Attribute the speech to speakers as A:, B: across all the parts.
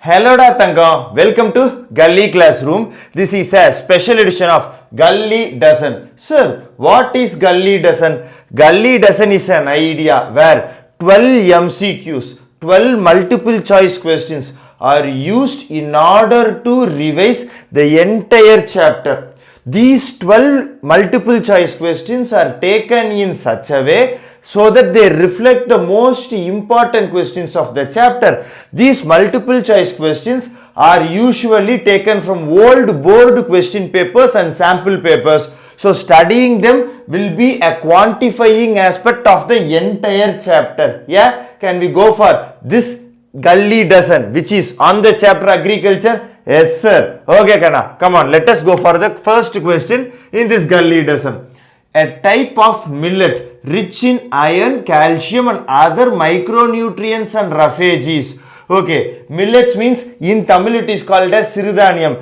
A: Hello da Tangam, welcome to Gully Classroom. This is a special edition of Gully Dozen. Sir, what is Gully Dozen? Gully Dozen is an idea where 12 MCQs, 12 multiple choice questions are used in order to revise the entire chapter. These 12 multiple choice questions are taken in such a way so that they reflect the most important questions of the chapter. These multiple choice questions are usually taken from old board question papers and sample papers. So studying them will be a quantifying aspect of the entire chapter. Yeah, can we go for this Gully Dozen which is on the chapter agriculture? Yes sir. Okay Kana, come on, let us go for the first question in this Gully Dozen. A type of millet rich in iron, calcium and other micronutrients and refuges. Okay, millets means in Tamil it is called as Sirudhaniyam.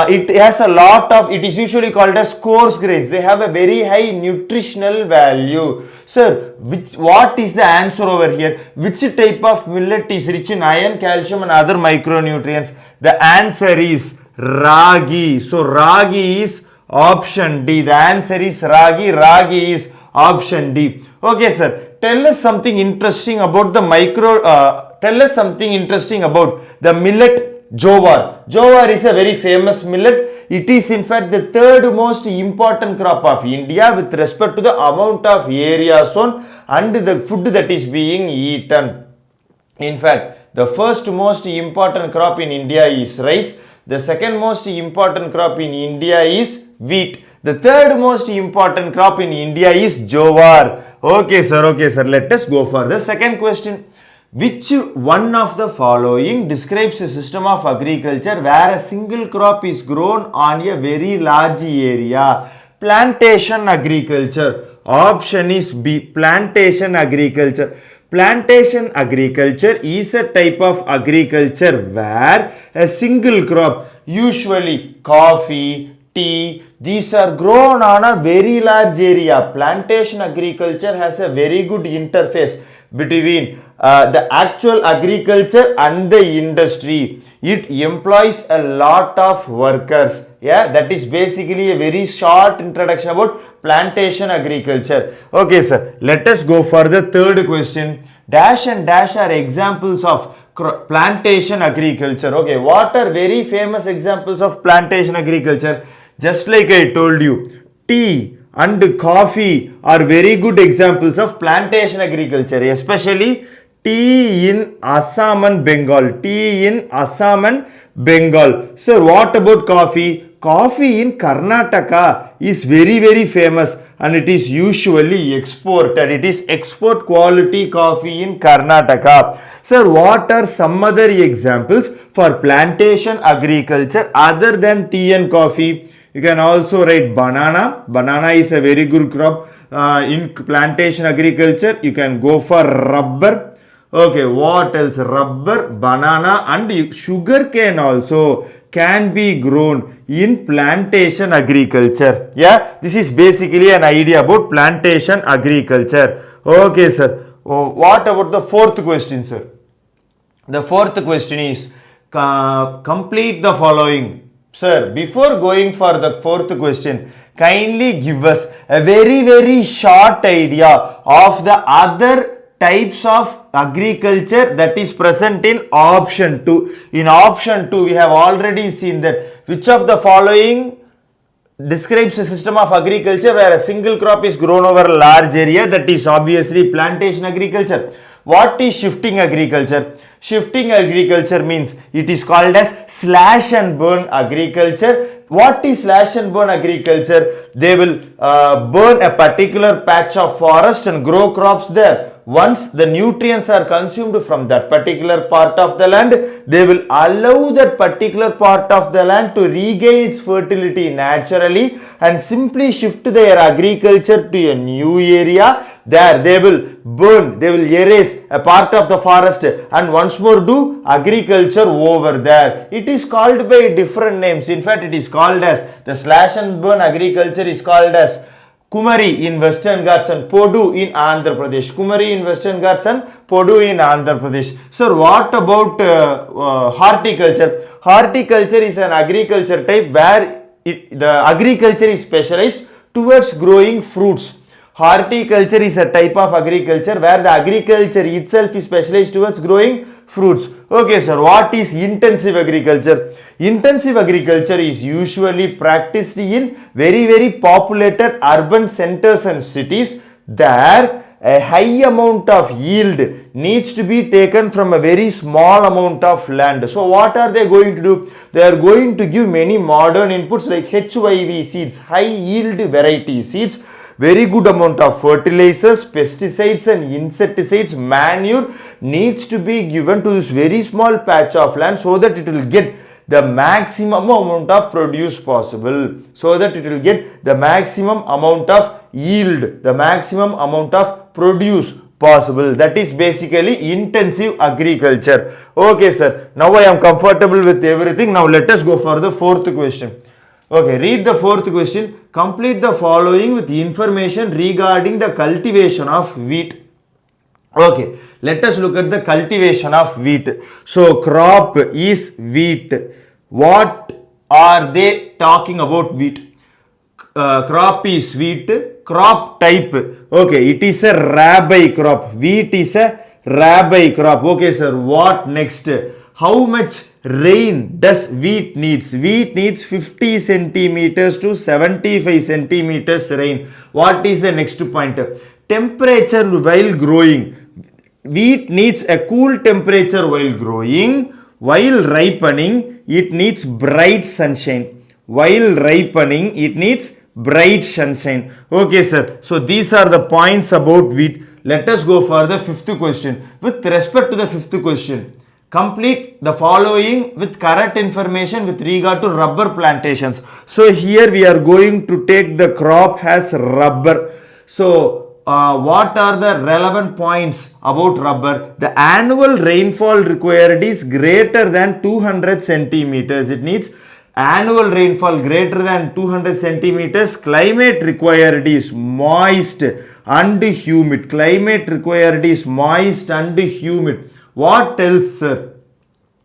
A: It has a lot of, it is usually called as coarse grains. They have a very high nutritional value. Sir, what is the answer over here? Which type of millet is rich in iron, calcium and other micronutrients? The answer is ragi. So ragi is option D. The answer is ragi. Ragi is option D. Okay, sir. Tell us something interesting about the millet jowar. Jowar is a very famous millet. It is in fact the third most important crop of India with respect to the amount of area sown and the food that is being eaten. In fact, the first most important crop in India is rice. The second most important crop in India is wheat. The third most important crop in India is jowar. Okay sir, let us go for the second question. Which one of the following describes a system of agriculture where a single crop is grown on a very large area? Plantation agriculture. Option is B, plantation agriculture. Plantation agriculture is a type of agriculture where a single crop, usually coffee, tea, these are grown on a very large area. Plantation agriculture has a very good interface between the actual agriculture and the industry. It employs a lot of workers. Yeah, that is basically a very short introduction about plantation agriculture. Okay sir, let us go for the third question. Dash and dash are examples of plantation agriculture. Okay, what are very famous examples of plantation agriculture? Just like I told you, tea and coffee are very good examples of plantation agriculture, especially tea in Assam and Bengal. Tea in Assam and Bengal. Sir, what about coffee? Coffee in Karnataka is very famous and it is usually exported. It is export quality coffee in Karnataka. Sir, what are some other examples for plantation agriculture other than tea and coffee? You can also write banana. Banana is a very good crop in plantation agriculture. You can go for rubber. Okay, what else? Rubber, banana and sugar cane also can be grown in plantation agriculture. Yeah, this is basically an idea about plantation agriculture. Okay, sir. What about the fourth question, sir? The fourth question is complete the following. Sir, before going for the fourth question, kindly give us a very short idea of the other types of agriculture that is present in option 2. In option 2, we have already seen that which of the following describes a system of agriculture where a single crop is grown over a large area, that is obviously plantation agriculture. What is shifting agriculture? Shifting agriculture means it is called as slash and burn agriculture. What is slash and burn agriculture? They will burn a particular patch of forest and grow crops there. Once the nutrients are consumed from that particular part of the land, they will allow that particular part of the land to regain its fertility naturally and simply shift their agriculture to a new area. There they will burn, they will erase a part of the forest and once more do agriculture over there. It is called by different names. In fact, it is called as the slash and burn agriculture is called as Kumari in Western Ghats and Podu in Andhra Pradesh. Kumari in Western Ghats and Podu in Andhra Pradesh. Sir, what about horticulture? Horticulture is an agriculture type where the agriculture is specialized towards growing fruits. Horticulture is a type of agriculture where the agriculture itself is specialized towards growing fruits. Okay, sir. What is intensive agriculture? Intensive agriculture is usually practiced in very populated urban centers and cities. There, a high amount of yield needs to be taken from a very small amount of land. So what are they going to do? They are going to give many modern inputs like HYV seeds, high yield variety seeds, very good amount of fertilizers, pesticides and insecticides, manure needs to be given to this very small patch of land so that it will get the maximum amount of produce possible, so that it will get the maximum amount of yield, the maximum amount of produce possible. That is basically intensive agriculture. Okay, sir. Now I am comfortable with everything. Now let us go for the fourth question. Okay, read the fourth question. Complete the following with information regarding the cultivation of wheat. Okay, let us look at the cultivation of wheat. So, crop is wheat. What are they talking about wheat? Crop is wheat. Crop type. Okay, it is a rabi crop. Wheat is a rabi crop. Okay, sir. What next? How much rain does wheat needs? Wheat needs 50 centimeters to 75 centimeters rain. What is the next point? Temperature while growing. Wheat needs a cool temperature while growing. While ripening, it needs bright sunshine. While ripening, it needs bright sunshine. Okay, sir. So these are the points about wheat. Let us go for the fifth question. With respect to the fifth question, complete the following with correct information with regard to rubber plantations. So here we are going to take the crop as rubber. So what are the relevant points about rubber? The annual rainfall required is greater than 200 centimeters. It needs annual rainfall greater than 200 centimeters. Climate required is moist and humid. Climate required is moist and humid. What else, sir?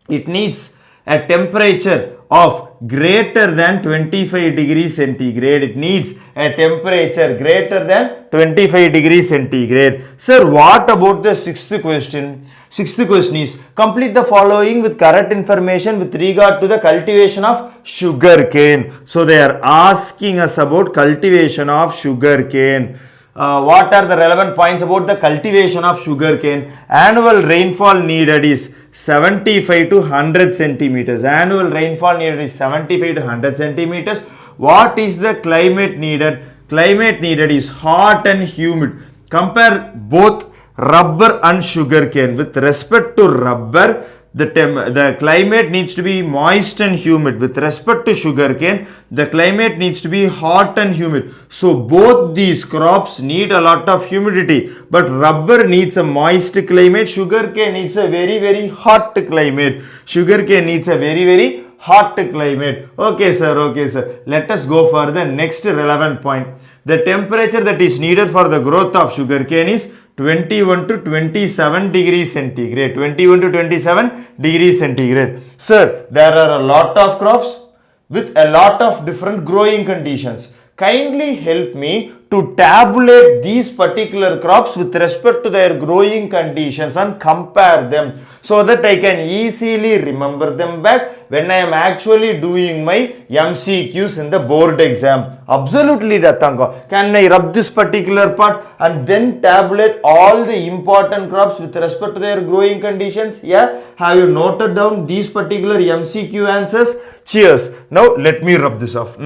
A: It needs a temperature of greater than 25 degrees centigrade. It needs a temperature greater than 25 degrees centigrade. Sir, what about the sixth question? Sixth question is complete the following with correct information with regard to the cultivation of sugar cane. So they are asking us about cultivation of sugar cane. What are the relevant points about the cultivation of sugar cane? Annual rainfall needed is 75 to 100 centimeters. Annual rainfall needed is 75 to 100 centimeters. What is the climate needed? Climate needed is hot and humid. Compare both rubber and sugar cane. With respect to rubber, the climate needs to be moist and humid. With respect to sugarcane, the climate needs to be hot and humid. So both these crops need a lot of humidity, but rubber needs a moist climate. Sugarcane needs a very hot climate. Sugarcane needs a very hot climate. Okay, sir. Okay, sir. Let us go for the next relevant point. The temperature that is needed for the growth of sugarcane is 21 to 27 degrees centigrade. 21 to 27 degrees centigrade. Sir, there are a lot of crops with a lot of different growing conditions. Kindly help me to tabulate these particular crops with respect to their growing conditions and compare them so that I can easily remember them back when I am actually doing my MCQs in the board exam. Absolutely, Ratanga. Can I rub this particular part and then tabulate all the important crops with respect to their growing conditions? Yeah, have you noted down these particular MCQ answers? Cheers. Now let me rub this off.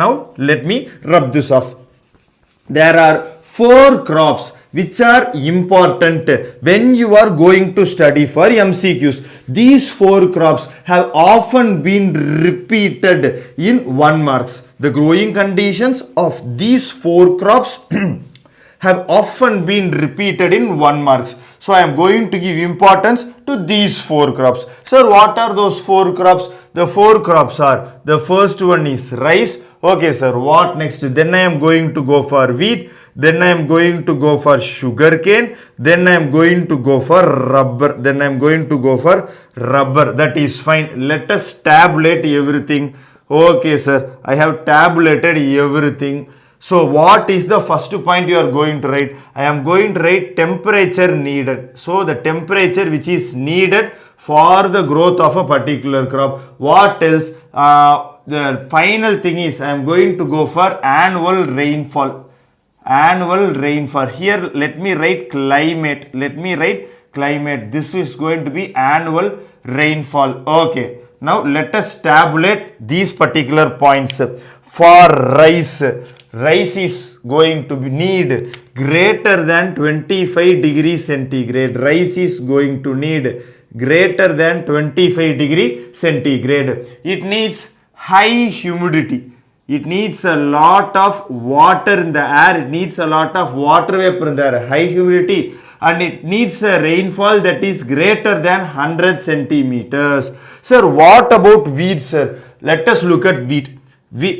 A: There are 4 crops which are important when you are going to study for MCQs. These 4 crops have often been repeated in 1 marks. The growing conditions of these 4 crops have often been repeated in 1 marks. So I am going to give importance to these 4 crops. Sir, what are those 4 crops? The 4 crops are, the first one is rice. Okay, sir, what next? Then I am going to go for wheat. then I am going to go for sugarcane, then I am going to go for rubber, that is fine. Let us tabulate everything. Okay sir, I have tabulated everything. So what is the first point you are going to write? I am going to write temperature needed. So the temperature which is needed for the growth of a particular crop. What else? The final thing is I am going to go for annual rainfall. Here let me write climate. This is going to be annual rainfall. Okay. Now let us tabulate these particular points. For rice is going to need greater than 25 degrees centigrade. Rice is going to need greater than 25 degree centigrade. It needs high humidity. It needs a lot of water in the air. It needs a lot of water vapor in the air. High humidity. And it needs a rainfall that is greater than 100 centimeters. Sir, what about wheat, sir? Let us look at wheat.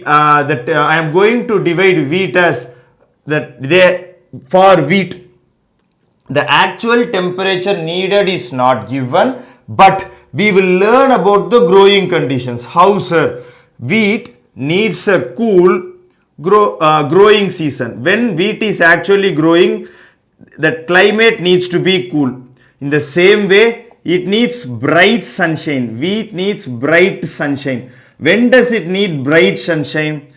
A: I am going to divide wheat as for wheat. The actual temperature needed is not given, but we will learn about the growing conditions. How, sir? Wheat needs a cool growing season. When wheat is actually growing, the climate needs to be cool. In the same way, it needs bright sunshine. Wheat needs bright sunshine. When does it need bright sunshine?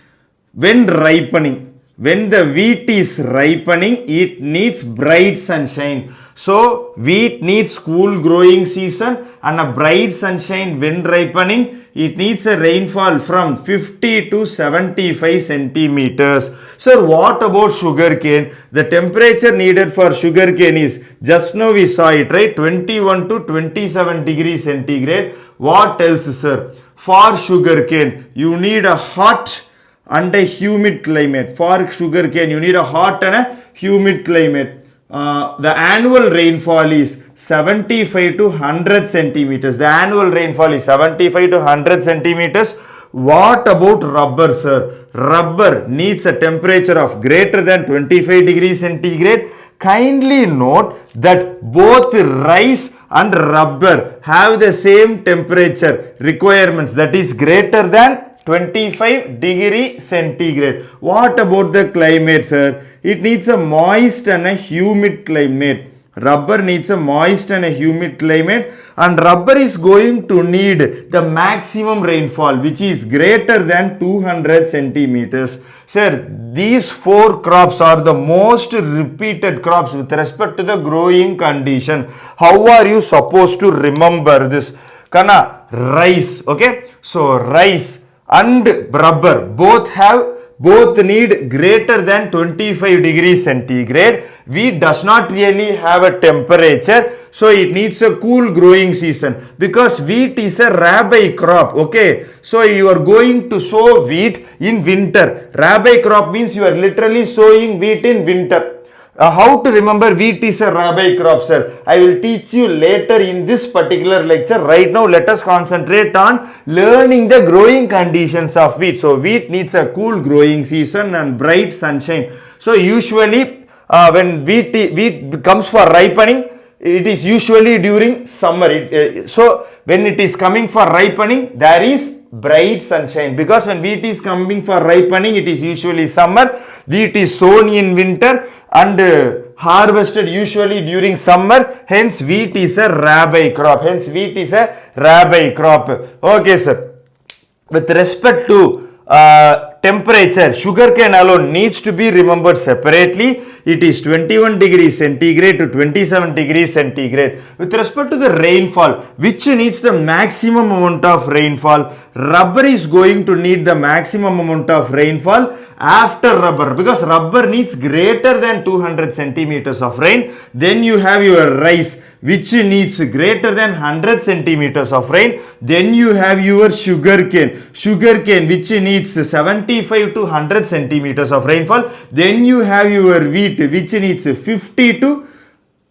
A: When ripening. When the wheat is ripening, it needs bright sunshine. So, wheat needs cool growing season and a bright sunshine when ripening. It needs a rainfall from 50 to 75 centimeters. Sir, what about sugarcane? The temperature needed for sugarcane is, just now we saw it, right? 21 to 27 degrees centigrade. What else, sir? For sugarcane, you need a hot and a humid climate. For sugarcane, you need a hot and a humid climate. The annual rainfall is 75 to 100 centimeters. The annual rainfall is 75 to 100 centimeters. What about rubber, sir? Rubber needs a temperature of greater than 25 degrees centigrade. Kindly note that both rice and rubber have the same temperature requirements, that is greater than 25 degree centigrade. What about the climate, sir? It needs a moist and a humid climate. Rubber needs a moist and a humid climate, and rubber is going to need the maximum rainfall which is greater than 200 centimeters. Sir, these four crops are the most repeated crops with respect to the growing condition. How are you supposed to remember this? Kana, rice, okay? So, rice and rubber both need greater than 25 degrees centigrade. Wheat does not really have a temperature, so it needs a cool growing season because wheat is a rabi crop. Okay, so you are going to sow wheat in winter. Rabi crop means you are literally sowing wheat in winter. How to remember wheat is a rabi crop, sir? I will teach you later in this particular lecture. Right now, let us concentrate on learning the growing conditions of wheat. So, wheat needs a cool growing season and bright sunshine. So, usually, when wheat comes for ripening, it is usually during summer. So, when it is coming for ripening, there is bright sunshine, because when wheat is coming for ripening, it is usually summer. Wheat is sown in winter and harvested usually during summer. Hence, wheat is a rabi crop. Okay, sir. With respect to temperature, sugarcane alone needs to be remembered separately. It is 21 degrees centigrade to 27 degrees centigrade. With respect to the rainfall, which needs the maximum amount of rainfall? Rubber is going to need the maximum amount of rainfall after rubber, because rubber needs greater than 200 centimeters of rain. Then you have your rice, which needs greater than 100 centimeters of rain. Then you have your sugarcane, which needs 75 to 100 centimeters of rainfall. Then you have your wheat, which needs 50 to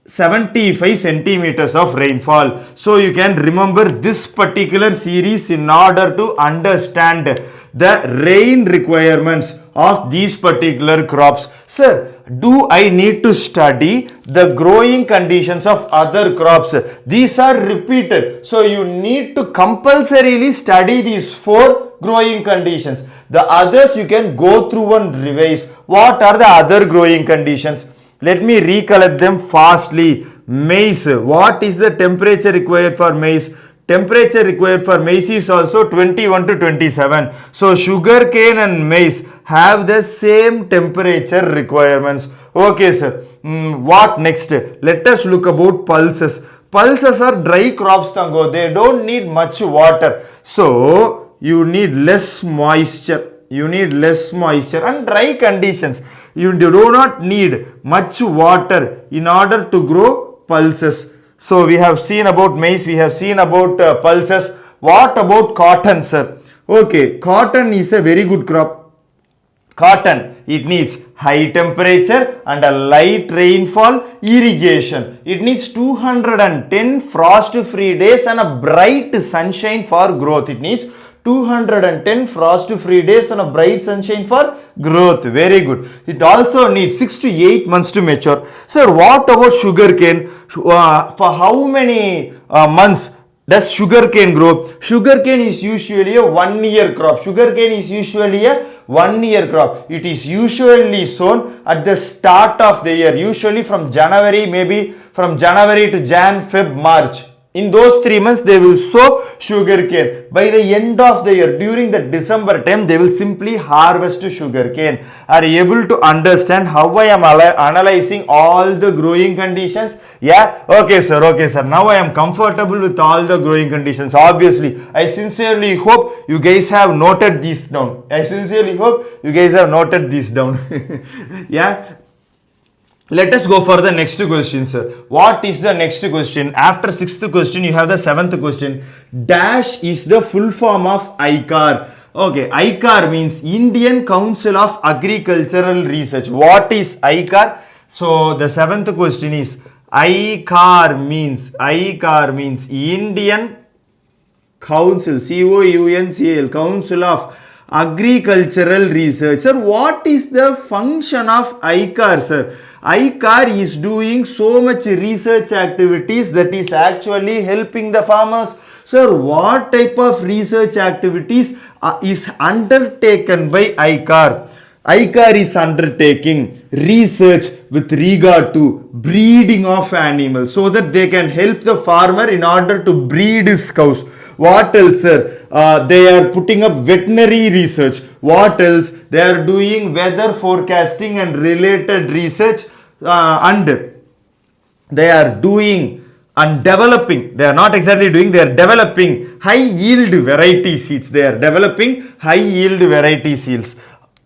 A: 75 centimeters of rainfall. So you can remember this particular series in order to understand the rain requirements of these particular crops. Sir, do I need to study the growing conditions of other crops? These are repeated. So you need to compulsorily study these 4 growing conditions. The others you can go through and revise. What are the other growing conditions? Let me recollect them fastly. Maize. What is the temperature required for maize? Temperature required for maize is also 21 to 27. So sugar cane and maize have the same temperature requirements. Okay, sir. What next? Let us look about pulses. Pulses are dry crops, tango. They don't need much water. So you need less moisture. You need less moisture and dry conditions. You do not need much water in order to grow pulses. So we have seen about maize, we have seen about pulses. What about cotton, sir? Okay, cotton is a very good crop. Cotton, it needs high temperature and a light rainfall, irrigation. It needs 210 frost-free days and a bright sunshine for growth. It needs 210 frost-free days and a bright sunshine for growth. Very good. It also needs 6 to 8 months to mature. Sir, what about sugarcane? For how many months does sugarcane grow? Sugarcane is usually a 1-year crop. Sugarcane is usually a 1-year crop. It is usually sown at the start of the year. Usually from January, maybe from January to Jan, Feb, March. In those 3 months, they will sow sugarcane. By the end of the year, during the December time, they will simply harvest sugarcane. Are you able to understand how I am analyzing all the growing conditions? Yeah? Okay, sir. Okay, sir. Now I am comfortable with all the growing conditions. Obviously, I sincerely hope you guys have noted this down. I sincerely hope you guys have noted this down. Yeah? Let us go for the next question, sir. What is the next question? After 6th question, you have the 7th question. Dash is the full form of ICAR. Okay, ICAR means Indian Council of Agricultural Research. What is ICAR? So the 7th question is ICAR means Indian Council, COUNCL, Council of Agricultural Research. Sir, what is the function of ICAR, sir? ICAR is doing so much research activities that is actually helping the farmers. Sir, what type of research activities is undertaken by ICAR? ICAR is undertaking research with regard to breeding of animals so that they can help the farmer in order to breed his cows. What else, sir? They are putting up veterinary research. What else? They are doing weather forecasting and related research, and they are doing and developing. They are not exactly doing, they are developing high yield variety seeds. They are developing high yield variety seeds.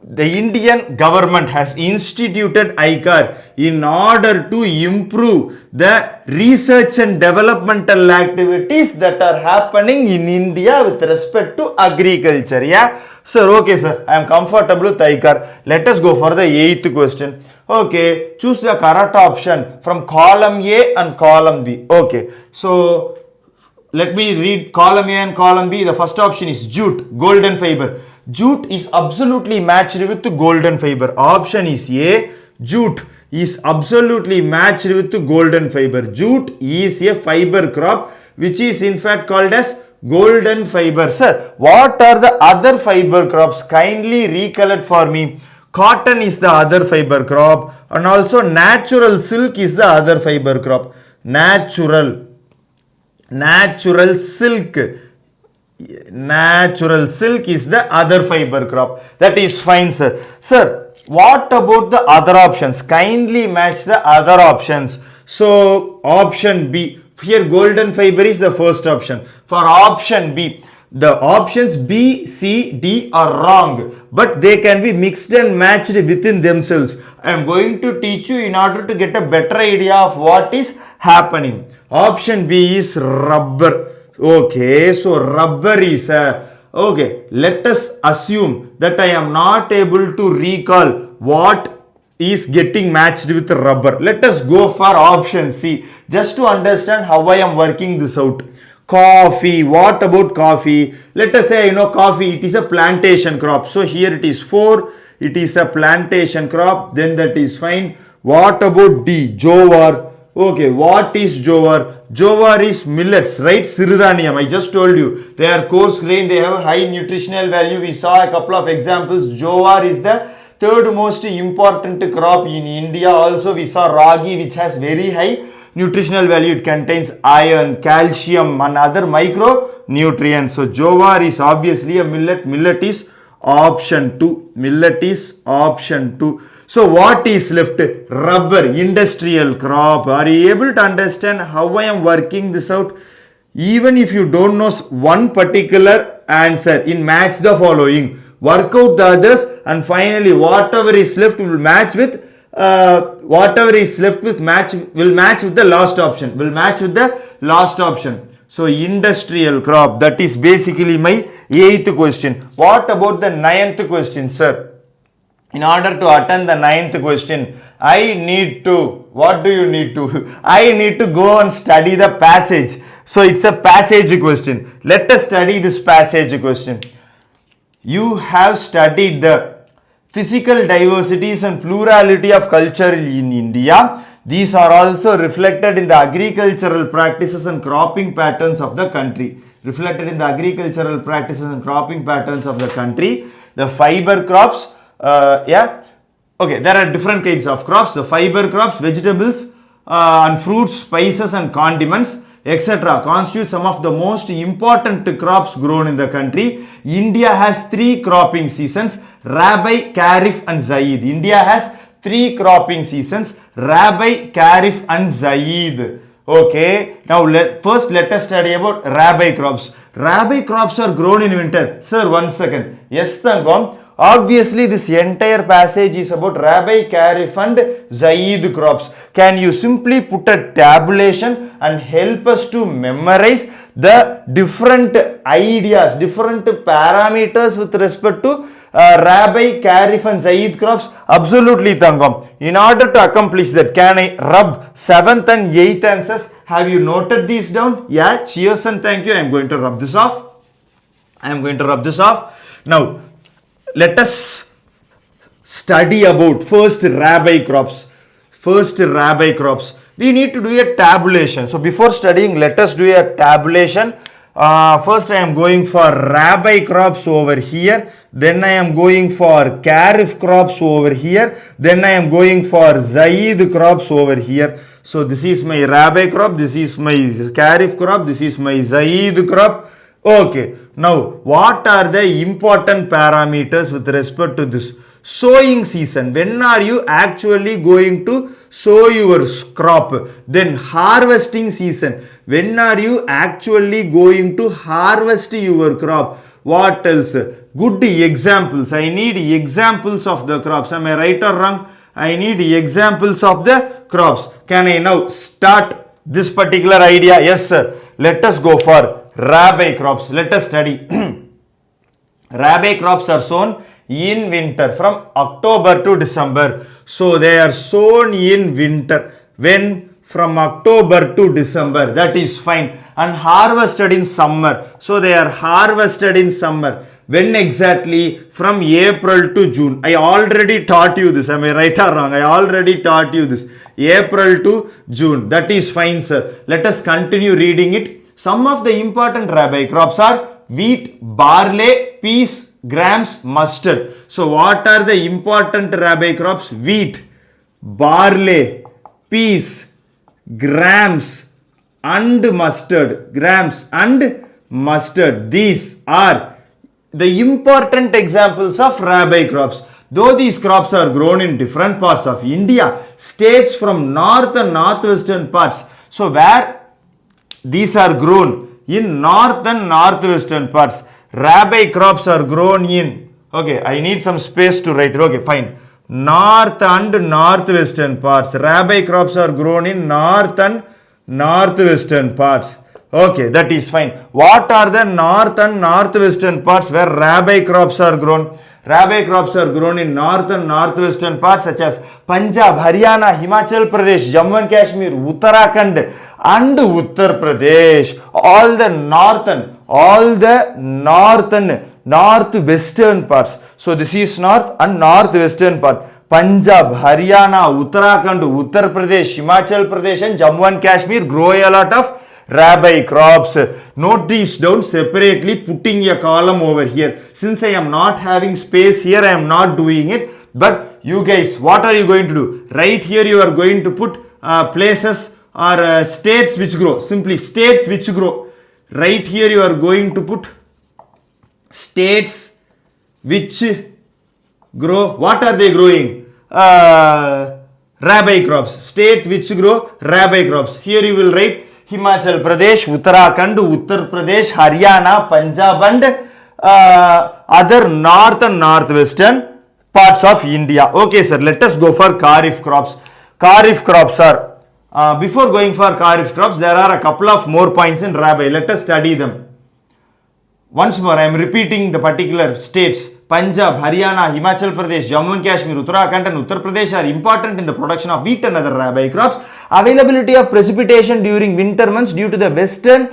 A: The Indian government has instituted ICAR in order to improve the research and developmental activities that are happening in India with respect to agriculture. Yeah, sir. Okay, sir. I am comfortable with ICAR. Let us go for the 8th question. Okay, choose the correct option from column A and column B. Okay, so let me read column A and column B. The first option is jute, golden fiber. Jute is absolutely matched with golden fiber. Option is A. Jute is absolutely matched with golden fiber. Jute is a fiber crop which is in fact called as golden fiber. Sir, what are the other fiber crops? Kindly recollect for me. Cotton is the other fiber crop, and also natural silk is the other fiber crop. Natural silk. Natural silk is the other fiber crop. That is fine, sir. Sir, what about the other options? Kindly match the other options. So, option B. Here, golden fiber is the first option. For option B, the options B, C, D are wrong, but they can be mixed and matched within themselves. I am going to teach you in order to get a better idea of what is happening. Option B is rubber. Okay, so rubber is okay. Let us assume that I am not able to recall what is getting matched with rubber. Let us go for option C just to understand how I am working this out. Coffee. What about coffee? Let us say, coffee, it is a plantation crop. So here it is 4, it is a plantation crop, then that is fine. What about D? Jowar. Okay, what is jowar? Jowar is millets, right? Sirudhaniyam. I just told you. They are coarse grain. They have high nutritional value. We saw a couple of examples. Jowar is the third most important crop in India. Also, we saw ragi, which has very high nutritional value. It contains iron, calcium, and other micronutrients. So, jowar is obviously a millet. Millet is option 2. Millet is option 2. So what is left? Rubber, industrial crop. Are you able to understand how I am working this out? Even if you don't know one particular answer, in match the following, work out the others, and finally whatever is left will match with match with the last option. Will match with the last option. So industrial crop, that is basically my 8th question. What about the 9th question, sir? In order to attend the 9th question, I need to, what do you need to? I need to go and study the passage. So it's a passage question. Let us study this passage question. You have studied the physical diversities and plurality of culture in India. These are also reflected in the agricultural practices and cropping patterns of the country. Reflected in the agricultural practices and cropping patterns of the country. The fiber crops, okay, there are different kinds of crops. The fiber crops, vegetables and fruits, spices and condiments, etc. constitute some of the most important crops grown in the country. India has 3 cropping seasons: Rabi, Kharif and Zaid. India has 3 cropping seasons: Rabi, Kharif and Zaid. Okay, now first let us study about Rabi crops. Rabi crops are grown in winter. Sir, 1 second. Yes, Tangam. Obviously, this entire passage is about Rabi, Kharif and Zaid crops. Can you simply put a tabulation and help us to memorize the different ideas, different parameters with respect to Rabi, Kharif and Zaid crops? Absolutely, Tangam. In order to accomplish that, can I rub 7th and 8th answers? Have you noted these down? Yeah, cheers and thank you. I am going to rub this off. Now, let us study about first Rabi crops. We need to do a tabulation. So before studying, let us do a tabulation. First I am going for Rabi crops over here. Then I am going for Kharif crops over here. Then I am going for Zaid crops over here. So this is my Rabi crop. This is my Kharif crop. This is my Zaid crop. Okay, now what are the important parameters with respect to this? Sowing season. When are you actually going to sow your crop? Then harvesting season. When are you actually going to harvest your crop? What else? Good examples. I need examples of the crops. Am I right or wrong? I need examples of the crops. Can I now start this particular idea? Yes, sir. Let us go for Rabi crops. Let us study. Rabi crops are sown in winter from October to December. So they are sown in winter. When? From October to December. That is fine. And harvested in summer. So they are harvested in summer. When exactly? From April to June. I already taught you this. Am I right or wrong? I already taught you this. April to June. That is fine, sir. Let us continue reading it. Some of the important Rabi crops are wheat, barley, peas, grams, mustard. So what are the important Rabi crops? Wheat, barley, peas, grams and mustard. Grams and mustard. These are the important examples of Rabi crops. Though these crops are grown in different parts of India, states from north and northwestern parts. So where these are grown in north and northwestern parts. Rabi crops are grown in, okay, I need some space to write it. Okay, fine. North and northwestern parts. Rabi crops are grown in north and northwestern parts. Okay, that is fine. What are the north and northwestern parts where Rabi crops are grown? Rabi crops are grown in north and northwestern parts such as Punjab, Haryana, Himachal Pradesh, Jammu and Kashmir, Uttarakhand and Uttar Pradesh. All the northwestern parts. So this is north and northwestern part. Punjab, Haryana, Uttarakhand, Uttar Pradesh, Himachal Pradesh and Jammu and Kashmir grow a lot of rabi crops. Note these down separately, putting a column over here. Since I am not having space here, I am not doing it. But you guys, what are you going to do? Right here you are going to put places or states which grow. Simply states which grow. Right here you are going to put states which grow. What are they growing? Rabi crops. State which grow rabi crops. Here you will write Himachal Pradesh, Uttarakhand, Uttar Pradesh, Haryana, Punjab and other north and northwestern parts of India. Okay sir, let us go for Kharif crops. Kharif crops are, before going for Kharif crops, there are a couple of more points in rabi. Let us study them. Once more, I am repeating the particular states. Punjab, Haryana, Himachal Pradesh, Jammu and Kashmir, Uttarakhand and Uttar Pradesh are important in the production of wheat and other rabi crops. Availability of precipitation during winter months due to the western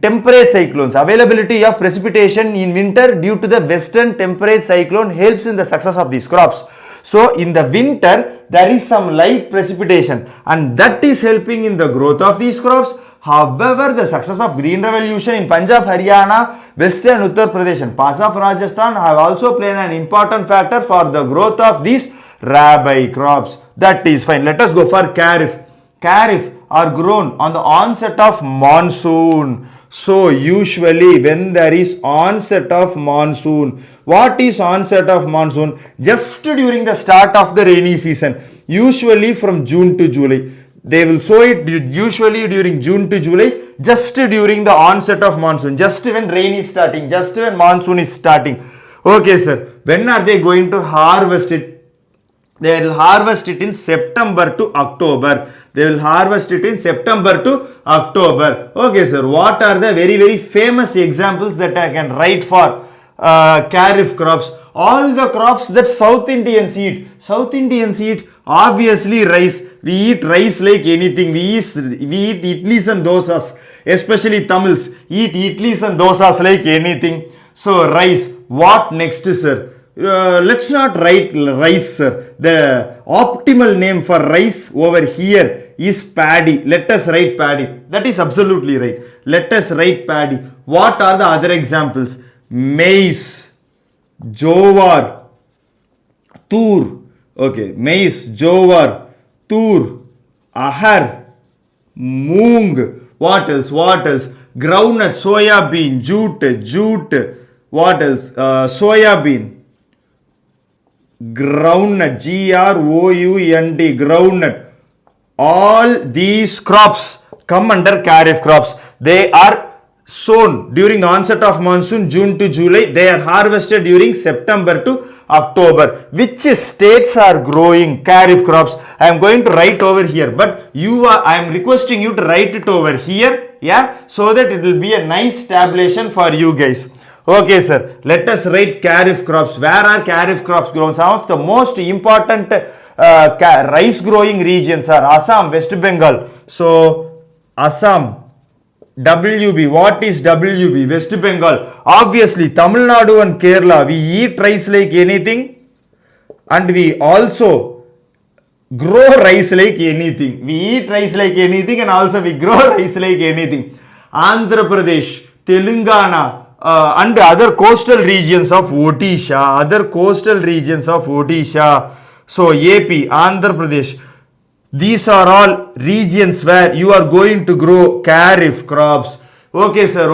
A: temperate cyclones. Availability of precipitation in winter due to the western temperate cyclone helps in the success of these crops. So in the winter, there is some light precipitation and that is helping in the growth of these crops. However, the success of green revolution in Punjab, Haryana, Western Uttar Pradesh and parts of Rajasthan have also played an important factor for the growth of these rabi crops. That is fine. Let us go for Kharif. Kharif are grown on the onset of monsoon. So usually when there is onset of monsoon, what is onset of monsoon? Just during the start of the rainy season, usually from June to July. They will sow it usually during June to July, just during the onset of monsoon, just when rain is starting, just when monsoon is starting. Okay sir, when are they going to harvest it? They will harvest it in September to October. They will harvest it in September to October. Okay sir, what are the very famous examples that I can write for Kharif crops? All the crops that South Indians eat. South Indians eat obviously rice. We eat rice like anything. We eat idlis and dosas. Especially Tamils eat idlis and dosas like anything. So rice. What next sir? Let's not write rice sir. The optimal name for rice over here is paddy. Let us write paddy. That is absolutely right. Let us write paddy. What are the other examples? Maize, jowar, tur. Okay, maize, jowar, tur, ahar, moong. What else? What else? Groundnut, soya bean, jute. What else? Soya bean, groundnut, G-R-O-U-N-T, groundnut. All these crops come under Kharif crops. They are sown during the onset of monsoon, June to July. They are harvested during September to October. Which states are growing Kharif crops? I am going to write over here, but I am requesting you to write it over here, yeah, so that it will be a nice tabulation for you guys. Okay sir, let us write Kharif crops. Where are Kharif crops grown? Some of the most important rice growing regions are Assam, West Bengal. So Assam, WB. What is WB? West Bengal. Obviously, Tamil Nadu and Kerala, we eat rice like anything and we also grow rice like anything. We eat rice like anything and also we grow rice like anything. Andhra Pradesh, Telangana and other coastal regions of Odisha. So AP, Andhra Pradesh. These are all regions where you are going to grow Kharif crops. Okay sir.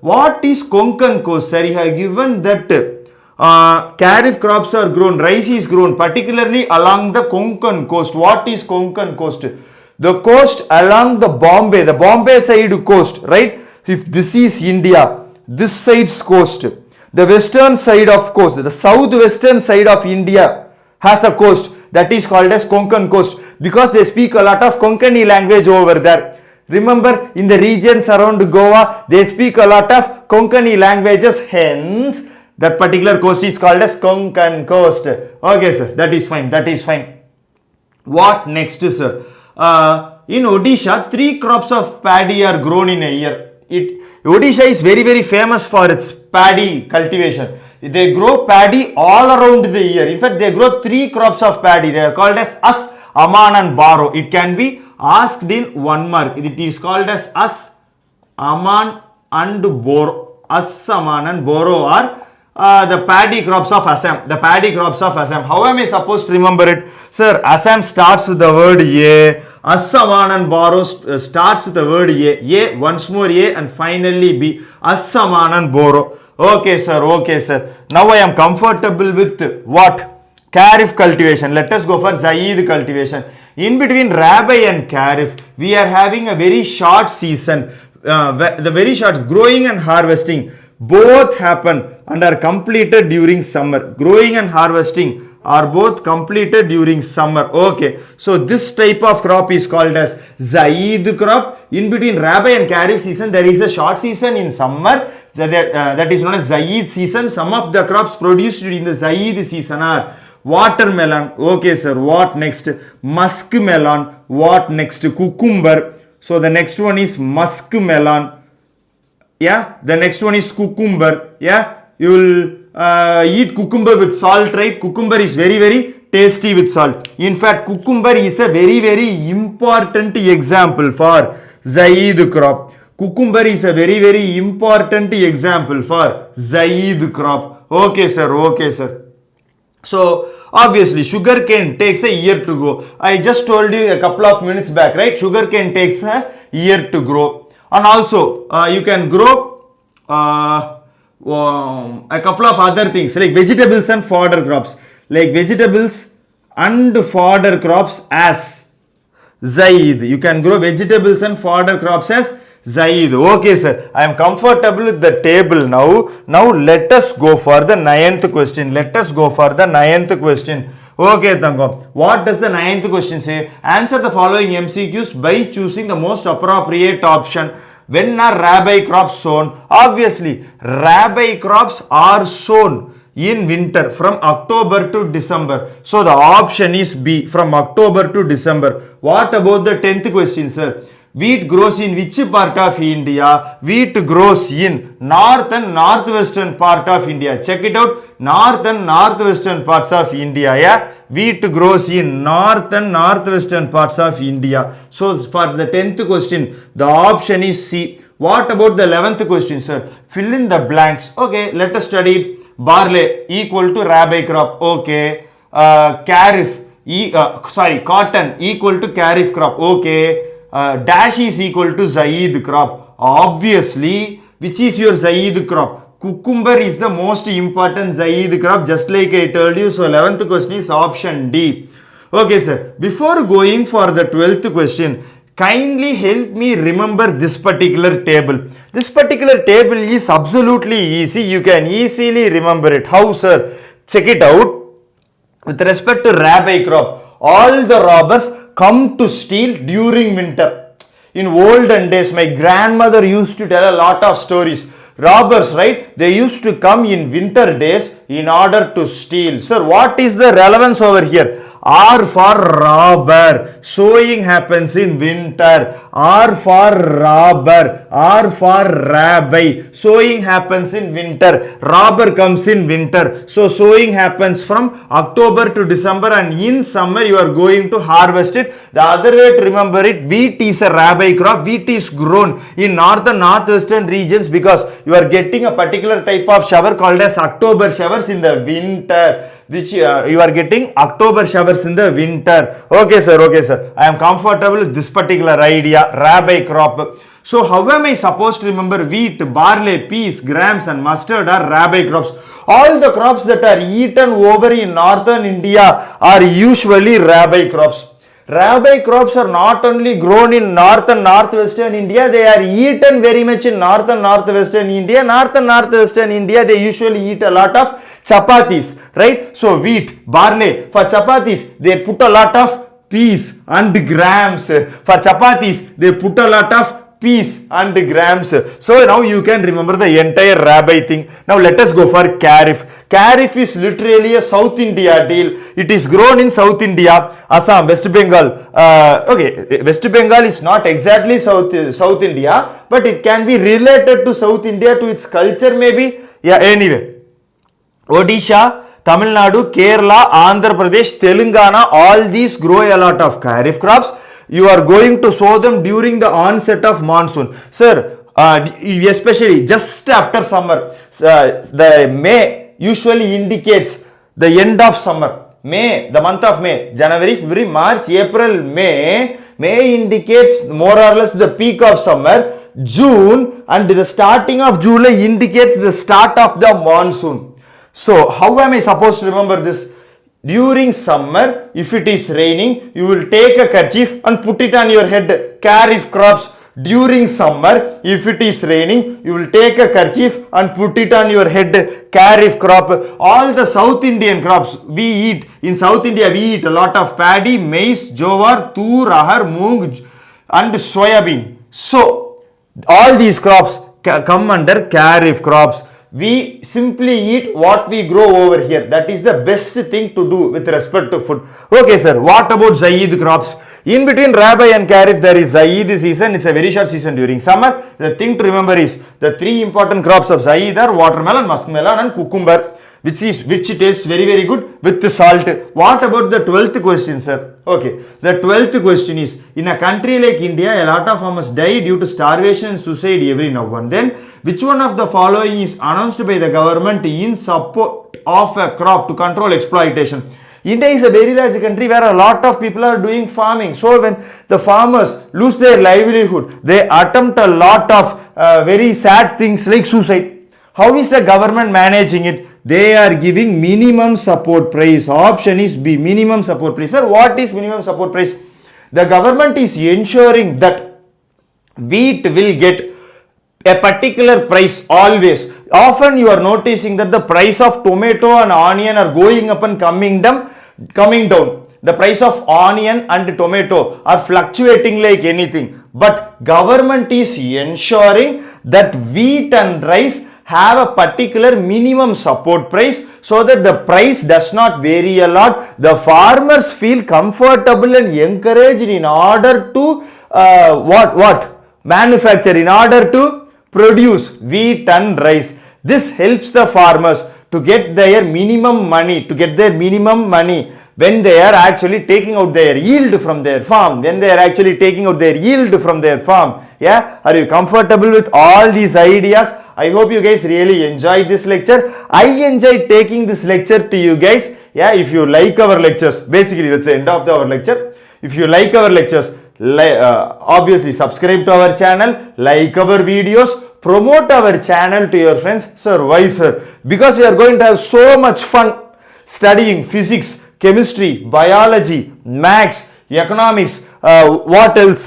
A: What is Konkan coast? Sir, I have given that Kharif crops are grown, rice is grown particularly along the Konkan coast. What is Konkan coast? The coast along the Bombay side coast, right? If this is India, this side's coast, the western side of coast, the southwestern side of India has a coast that is called as Konkan coast, because they speak a lot of Konkani language over there. Remember, in the regions around Goa, they speak a lot of Konkani languages, hence that particular coast is called as Konkan coast. Okay sir, that is fine. What next sir? In Odisha, 3 crops of paddy are grown in a year. Odisha is very famous for its paddy cultivation. They grow paddy all around the year. In fact, they grow 3 crops of paddy. They are called as As, Aman and Baro. It can be asked in 1 mark. It is called as As, Aman and Boro. As, Aman and Boro are the paddy crops of Assam. The paddy crops of Assam. How am I supposed to remember it? Sir, Assam starts with the word A. Assaman and Boro starts with the word A. Once more A and finally B. Assaman and Boro. Okay, sir. Okay, sir. Now I am comfortable with what? Kharif cultivation. Let us go for Zaid cultivation. In between Rabi and Kharif, we are having a very short season. The very short growing and harvesting both happen and are completed during summer. Growing and harvesting are both completed during summer. Okay, so this type of crop is called as Zaid crop. In between Rabi and Kharif season, there is a short season in summer that is known as Zaid season. Some of the crops produced in the Zaid season are watermelon. Okay, sir. What next? Musk melon. What next? Cucumber. So the next one is musk melon. Yeah, the next one is cucumber. Yeah, you will eat cucumber with salt, right? Cucumber is very, very tasty with salt. In fact, cucumber is a very, very important example for Zaid crop. Cucumber is a very, very important example for Zaid crop. Okay, sir. Okay, sir. So, obviously, sugarcane takes a year to grow. I just told you a couple of minutes back, right? Sugarcane takes a year to grow. And also, you can grow a couple of other things like vegetables and fodder crops. Like vegetables and fodder crops as Zaid. You can grow vegetables and fodder crops as Zaid. Okay, sir. I am comfortable with the table now. Now, let us go for the 9th question. Let us go for the 9th question. Okay, Tangam. What does the 9th question say? Answer the following MCQs by choosing the most appropriate option. When are Rabi crops sown? Obviously, Rabi crops are sown in winter from October to December. So, the option is B, from October to December. What about the 10th question, sir? Wheat grows in which part of India? Wheat grows in north and northwestern part of India. Check it out. North and northwestern parts of India. Yeah. Wheat grows in north and northwestern parts of India. So for the 10th question, the option is C. What about the 11th question, sir? Fill in the blanks. Okay. Let us study barley equal to Rabi crop. Okay. Kharif. Cotton equal to Kharif crop. Okay. Dash is equal to Zaid crop. Obviously, which is your Zaid crop? Cucumber is the most important Zaid crop, just like I told you. So 11th question is option D. Okay, sir. Before going for the 12th question, kindly help me remember this particular table. This particular table is absolutely easy. You can easily remember it. How, sir? Check it out. With respect to Rabi crop, all the robbers come to steal during winter. In olden days, my grandmother used to tell a lot of stories. Robbers, right? They used to come in winter days in order to steal. Sir, what is the relevance over here? R for robber. Sowing happens in winter. R for robber. R for Rabi. Sowing happens in winter. Robber comes in winter. So sowing happens from October to December, and in summer you are going to harvest it. The other way to remember it, wheat is a Rabi crop. Wheat is grown in north and northwestern regions because you are getting a particular type of shower called as October showers in the winter. Which you are getting October showers in the winter. Okay, sir. Okay, sir. I am comfortable with this particular idea. Rabi crop. So, how am I supposed to remember wheat, barley, peas, grams, and mustard are Rabi crops? All the crops that are eaten over in northern India are usually Rabi crops. Rabi crops are not only grown in north and northwestern India, they are eaten very much in north and northwestern India. North and northwestern India, they usually eat a lot of chapatis, right? So wheat, barley. For chapatis, they put a lot of peas and grams. For chapatis, they put a lot of peas and grams. So now you can remember the entire Rabi thing. Now let us go for Kharif. Kharif is literally a South India deal. It is grown in South India, Assam, West Bengal. Okay, West Bengal is not exactly South India, but it can be related to South India, to its culture maybe. Yeah, anyway. Odisha, Tamil Nadu, Kerala, Andhra Pradesh, Telangana, all these grow a lot of kharif crops. You are going to sow them during the onset of monsoon. Sir, especially just after summer, the May usually indicates the end of summer. May, the month of May, January, February, March, April, May indicates more or less the peak of summer. June and the starting of July indicates the start of the monsoon. So how am I supposed to remember this? During summer, if it is raining, you will take a kerchief and put it on your head. Kharif crops. During summer, if it is raining, you will take a kerchief and put it on your head. Kharif crop. All the South Indian crops we eat. In South India, we eat a lot of paddy, maize, jowar, tur, ahar, moong and soybean. So, all these crops come under Kharif crops. We simply eat what we grow over here. That is the best thing to do with respect to food. Okay, sir. What about Zaid crops? In between Rabi and Kharif, there is Zaid season. It's a very short season during summer. The thing to remember is the three important crops of Zaid are watermelon, muskmelon, and cucumber, which tastes very, very good with the salt. What about the 12th question, sir? Okay, the 12th question is, in a country like India, a lot of farmers die due to starvation and suicide every now and then. Which one of the following is announced by the government in support of a crop to control exploitation? India is a very large country where a lot of people are doing farming. So when the farmers lose their livelihood, they attempt a lot of very sad things like suicide. How is the government managing it? They are giving minimum support price. Option is B, minimum support price. Sir, what is minimum support price? The government is ensuring that wheat will get a particular price always. Often you are noticing that the price of tomato and onion are going up and coming down. The price of onion and tomato are fluctuating like anything. But government is ensuring that wheat and rice have a particular minimum support price so that the price does not vary a lot. The farmers feel comfortable and encouraged in order to manufacture, in order to produce wheat and rice. This helps the farmers to get their minimum money, when they are actually taking out their yield from their farm, Yeah, are you comfortable with all these ideas? I hope you guys really enjoyed this lecture. I enjoyed taking this lecture to you guys. Yeah, if you like our lectures, basically that's the end of our lecture. If you like our lectures, obviously subscribe to our channel, like our videos, promote our channel to your friends. Sir, why, sir? Because we are going to have so much fun studying physics, chemistry, biology, maths, economics, what else?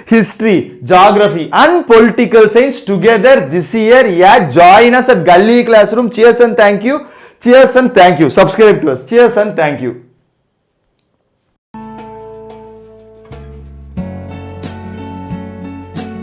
A: History, geography and political science together this year. Yeah, join us at Gully Classroom. Cheers and thank you. Subscribe to us. Cheers and thank you.